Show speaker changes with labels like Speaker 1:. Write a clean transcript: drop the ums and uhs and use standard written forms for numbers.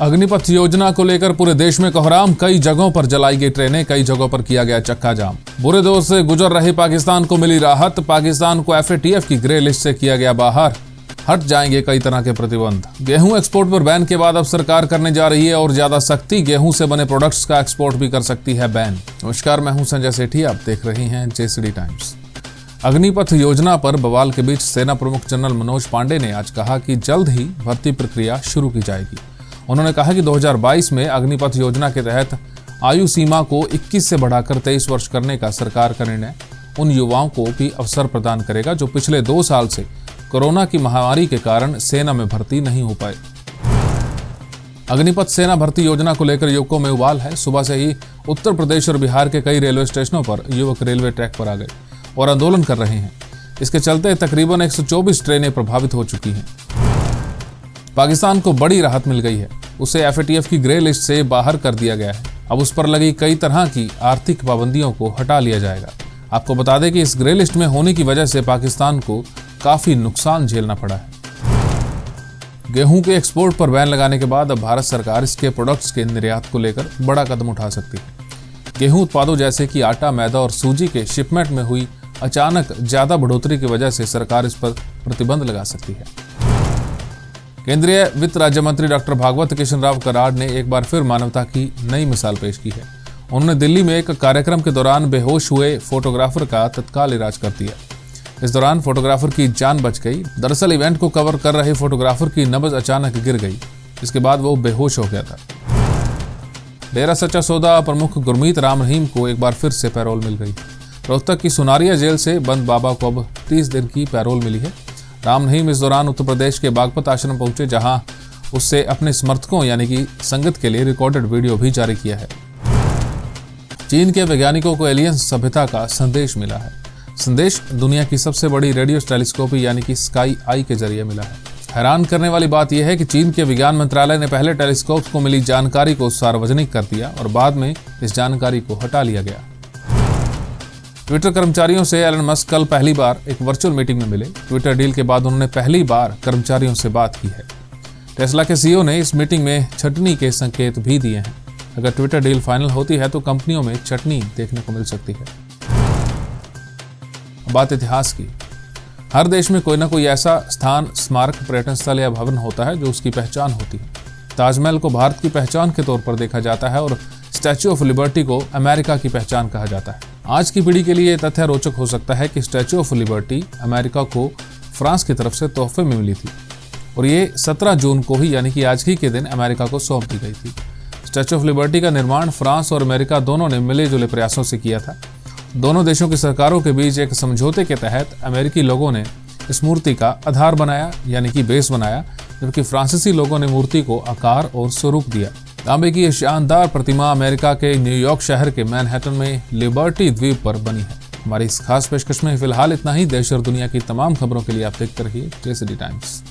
Speaker 1: अग्निपथ योजना को लेकर पूरे देश में कोहराम। कई जगहों पर जलाई गई ट्रेनें, कई जगहों पर किया गया चक्का जाम। बुरे दौर से गुजर रहे पाकिस्तान को मिली राहत। पाकिस्तान को FATF की ग्रे लिस्ट से किया गया बाहर। हट जाएंगे कई तरह के प्रतिबंध। गेहूं एक्सपोर्ट पर बैन के बाद अब सरकार करने जा रही है और ज्यादा सख्ती। गेहूं से बने प्रोडक्ट्स का एक्सपोर्ट भी कर सकती है बैन। नमस्कार, मैं हूं संजय सेठी, आप देख रहे हैं JCD टाइम्स। अग्निपथ योजना पर बवाल के बीच सेना प्रमुख जनरल मनोज पांडे ने आज कहा कि जल्द ही भर्ती प्रक्रिया शुरू की जाएगी। उन्होंने कहा कि 2022 में अग्निपथ योजना के तहत आयु सीमा को 21 से बढ़ाकर 23 वर्ष करने का सरकार का निर्णय उन युवाओं को भी अवसर प्रदान करेगा जो पिछले 2 साल से कोरोना की महामारी के कारण सेना में भर्ती नहीं हो पाए। अग्निपथ सेना भर्ती योजना को लेकर युवकों में उबाल है। सुबह से ही उत्तर प्रदेश और बिहार के कई रेलवे स्टेशनों पर युवक रेलवे ट्रैक पर आ गए और आंदोलन कर रहे हैं। इसके चलते तकरीबन 124 ट्रेनें प्रभावित हो चुकी हैं। पाकिस्तान को बड़ी राहत मिल गई है। उसे FATF की ग्रे लिस्ट से बाहर कर दिया गया है। अब उस पर लगी कई तरह की आर्थिक पाबंदियों को हटा लिया जाएगा। आपको बता दें कि इस ग्रे लिस्ट में होने की वजह से पाकिस्तान को काफी नुकसान झेलना पड़ा है। गेहूं के एक्सपोर्ट पर बैन लगाने के बाद अब भारत सरकार इसके प्रोडक्ट्स के निर्यात को लेकर बड़ा कदम उठा सकती है। गेहूं उत्पादों जैसे कि आटा, मैदा और सूजी के शिपमेंट में हुई अचानक ज्यादा बढ़ोतरी की वजह से सरकार इस पर प्रतिबंध लगा सकती है। केंद्रीय वित्त राज्य मंत्री डॉक्टर भागवत कृष्ण राव कराड़ ने एक बार फिर मानवता की नई मिसाल पेश की है। उन्होंने दिल्ली में एक कार्यक्रम के दौरान बेहोश हुए फोटोग्राफर का तत्काल इलाज कर दिया। इस दौरान फोटोग्राफर की जान बच गई। दरअसल इवेंट को कवर कर रहे फोटोग्राफर की नब्ज अचानक गिर गई। इसके बाद वो बेहोश हो गया था। डेरा सच्चा सौदा प्रमुख गुरमीत राम रहीम को एक बार फिर से पैरोल मिल गई। रोहतक की सुनारिया जेल से बंद बाबा को अब 30 दिन की पैरोल मिली है। राम रहीम इस दौरान उत्तर प्रदेश के बागपत आश्रम पहुंचे, जहां उससे अपने समर्थकों यानी कि संगत के लिए रिकॉर्डेड वीडियो भी जारी किया है। चीन के वैज्ञानिकों को एलियन सभ्यता का संदेश मिला है। संदेश दुनिया की सबसे बड़ी रेडियो टेलीस्कोपी यानी कि स्काई आई के जरिए मिला है। हैरान करने वाली बात यह है कि चीन के विज्ञान मंत्रालय ने पहले टेलीस्कोप को मिली जानकारी को सार्वजनिक कर दिया और बाद में इस जानकारी को हटा लिया गया। ट्विटर कर्मचारियों से एलन मस्क कल पहली बार एक वर्चुअल मीटिंग में मिले। ट्विटर डील के बाद उन्होंने पहली बार कर्मचारियों से बात की है। टेस्ला के CEO ने इस मीटिंग में छटनी के संकेत भी दिए हैं। अगर ट्विटर डील फाइनल होती है तो कंपनियों में चटनी देखने को मिल सकती है। बात इतिहास की। हर देश में कोई ना कोई ऐसा स्थान, स्मारक, पर्यटन स्थल या भवन होता है जो उसकी पहचान होती है। ताजमहल को भारत की पहचान के तौर पर देखा जाता है और स्टैच्यू ऑफ लिबर्टी को अमेरिका की पहचान कहा जाता है। आज की पीढ़ी के लिए यह तथ्य रोचक हो सकता है कि स्टैच्यू ऑफ लिबर्टी अमेरिका को फ्रांस की तरफ से तोहफे में मिली थी और ये 17 जून को ही यानी कि आज ही के दिन अमेरिका को सौंप दी गई थी। स्टैच्यू ऑफ लिबर्टी का निर्माण फ्रांस और अमेरिका दोनों ने मिले जुले प्रयासों से किया था। दोनों देशों की सरकारों के बीच एक समझौते के तहत अमेरिकी लोगों ने इस मूर्ति का आधार बनाया यानी कि बेस बनाया, जबकि फ्रांसीसी लोगों ने मूर्ति को आकार और स्वरूप दिया। तांबे की यह शानदार प्रतिमा अमेरिका के न्यूयॉर्क शहर के मैनहट्टन में लिबर्टी द्वीप पर बनी है। हमारी इस खास पेशकश में फिलहाल इतना ही। देश और दुनिया की तमाम खबरों के लिए आप देखते रहिए JCD टाइम्स।